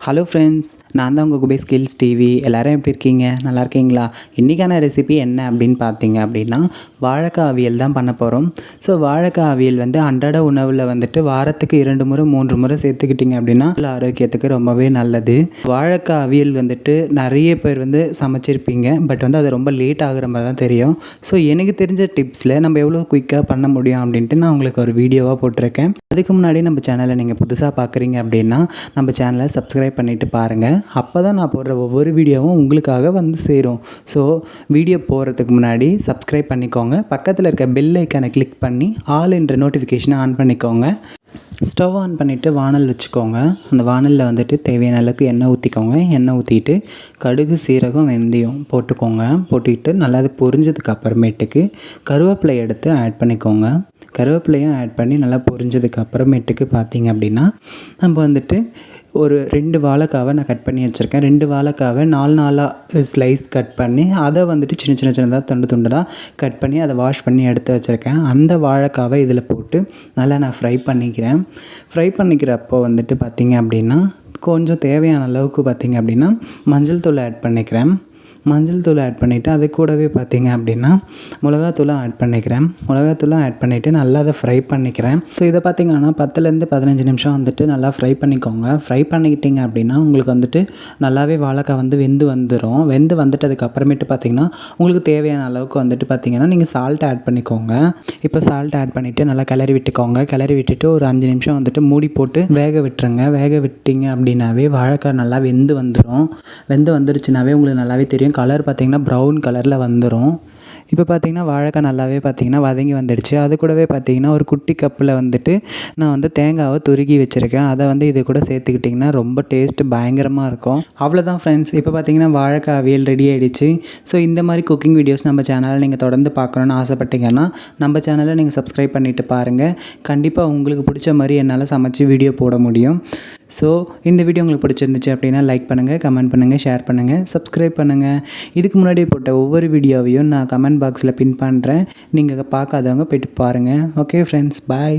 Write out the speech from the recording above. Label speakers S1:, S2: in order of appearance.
S1: Hello friends, நான் தான் உங்கள் Gubeyskillstv. எல்லோரும் எப்படி இருக்கீங்க? நல்லா இருக்கீங்களா? இன்றைக்கான ரெசிபி என்ன அப்படின்னு பார்த்தீங்க அப்படின்னா, வாழைக்காய் அவியல் தான் பண்ண போகிறோம். ஸோ வாழைக்காய் அவியல் வந்து அன்றாட உணவில் வந்துட்டு வாரத்துக்கு 2 முறை 3 முறை சேர்த்துக்கிட்டிங்க அப்படின்னா ஆரோக்கியத்துக்கு ரொம்பவே நல்லது. வாழைக்காய் அவியல் வந்துட்டு நிறைய பேர் வந்து சமைச்சிருப்பீங்க, பட் வந்து அது ரொம்ப லேட் ஆகுற மாதிரி தான் தெரியும். ஸோ எனக்கு தெரிஞ்ச டிப்ஸில் நம்ம எவ்வளோ குயிக்காக பண்ண முடியும் அப்படின்ட்டு நான் உங்களுக்கு ஒரு வீடியோவாக போட்டிருக்கேன். அதுக்கு முன்னாடி நம்ம சேனலை நீங்கள் புதுசாக பார்க்குறீங்க அப்படின்னா நம்ம சேனலை சப்ஸ்கிரைப் பண்ணிவிட்டு பாருங்கள். அப்போ தான் நான் போடுற ஒவ்வொரு வீடியோவும் உங்களுக்காக வந்து சேரும். ஸோ வீடியோ போகிறதுக்கு முன்னாடி சப்ஸ்கிரைப் பண்ணிக்கோங்க. பக்கத்தில் இருக்க பெல் ஐக்கானை கிளிக் பண்ணி ஆல் என்ற நோட்டிஃபிகேஷனை ஆன் பண்ணிக்கோங்க. ஸ்டவ் ஆன் பண்ணிவிட்டு வானல் வச்சுக்கோங்க. அந்த வானலில் வந்துட்டு தேவையான அளவுக்கு எண்ணெய் ஊற்றிக்கோங்க. எண்ணெய் ஊற்றிட்டு கடுகு, சீரகம், வெந்தயம் போட்டுக்கோங்க. போட்டுக்கிட்டு நல்லா அது பொரிஞ்சதுக்கு அப்புறமேட்டுக்கு கருவேப்பிலை எடுத்து ஆட் பண்ணிக்கோங்க. கருவேப்பிலையும் ஆட் பண்ணி நல்லா பொரிஞ்சதுக்கு அப்புறமேட்டுக்கு பார்த்தீங்க அப்படின்னா நம்ம வந்துட்டு ஒரு 2 வாழைக்காவை நான் கட் பண்ணி வச்சுருக்கேன். 2 வாழைக்காவை 4 ஸ்லைஸ் கட் பண்ணி அதை வந்துட்டு சின்னதாக துண்டாக கட் பண்ணி அதை வாஷ் பண்ணி எடுத்து வச்சுருக்கேன். அந்த வாழைக்காவை இதில் போட்டு நல்லா நான் ஃப்ரை பண்ணிக்கிறேன். ஃப்ரை பண்ணிக்கிறப்போ வந்துட்டு பார்த்திங்க அப்படின்னா கொஞ்சம் தேவையான அளவுக்கு பார்த்திங்க அப்படின்னா மஞ்சள் தூள் ஆட் பண்ணிக்கிறேன். மஞ்சள் தூள் ஆட் பண்ணிவிட்டு அது கூடவே பார்த்திங்க அப்படின்னா மிளகாத்தூளும் ஆட் பண்ணிக்கிறேன். மிளகாத்தூளும் ஆட் பண்ணிவிட்டு நல்லா அதை ஃப்ரை பண்ணிக்கிறேன். ஸோ இதை பார்த்திங்கன்னா 10லேருந்து 15 நிமிஷம் வந்துட்டு நல்லா ஃப்ரை பண்ணிக்கோங்க. ஃப்ரை பண்ணிக்கிட்டிங்க அப்படின்னா உங்களுக்கு வந்துட்டு நல்லாவே வாழைக்காய் வந்து வெந்து வந்துடும். வெந்து வந்துட்டு அதுக்கப்புறமேட்டு பார்த்திங்கன்னா உங்களுக்கு தேவையான அளவுக்கு வந்துட்டு பார்த்திங்கன்னா நீங்கள் சால்ட் ஆட் பண்ணிக்கோங்க. இப்போ சால்ட் ஆட் பண்ணிவிட்டு நல்லா கிளறி விட்டுக்கோங்க. கிளறி விட்டுட்டு ஒரு 5 நிமிஷம் வந்துட்டு மூடி போட்டு வேக விட்டுருங்க. வேக விட்டிங்க அப்படின்னாவே வாழைக்காய் நல்லா வெந்து வந்துடும். வெந்து வந்துருச்சுனாவே உங்களுக்கு நல்லாவே தெரியும். கலர் பார்த்திங்கன்னா ப்ரௌன் கலரில் வந்துடும். இப்போ பார்த்திங்கன்னா வாழைக்காய் நல்லாவே பார்த்திங்கன்னா வதங்கி வந்துடுச்சு. அது கூடவே பார்த்திங்கன்னா ஒரு குட்டி கப்பில் வந்துட்டு நான் வந்து தேங்காவை துருகி வச்சுருக்கேன். அதை வந்து இது கூட சேர்த்துக்கிட்டிங்கன்னா ரொம்ப டேஸ்ட்டு பயங்கரமாக இருக்கும். அவ்வளோதான் ஃப்ரெண்ட்ஸ், இப்போ பார்த்திங்கன்னா வாழைக்காய் அவியல் ரெடி ஆகிடுச்சு. ஸோ இந்த மாதிரி குக்கிங் வீடியோஸ் நம்ம சேனலில் நீங்கள் தொடர்ந்து பார்க்கணுன்னு ஆசைப்பட்டீங்கன்னா நம்ம சேனலை நீங்கள் சப்ஸ்கிரைப் பண்ணிவிட்டு பாருங்கள். கண்டிப்பாக உங்களுக்கு பிடிச்ச மாதிரி என்னால் சமைச்சு வீடியோ போட முடியும். ஸோ இந்த வீடியோ உங்களுக்கு பிடிச்சிருந்துச்சு அப்படின்னா லைக் பண்ணுங்கள், கமெண்ட் பண்ணுங்கள், ஷேர் பண்ணுங்கள், சப்ஸ்கிரைப் பண்ணுங்கள். இதுக்கு முன்னாடி போட்ட ஒவ்வொரு வீடியோவையும் நான் கமெண்ட் பாக்ஸில் பின் பண்ணுறேன். நீங்கள் பார்க்காதவங்க போய்ட்டு பாருங்கள். ஓகே ஃப்ரெண்ட்ஸ், பாய்.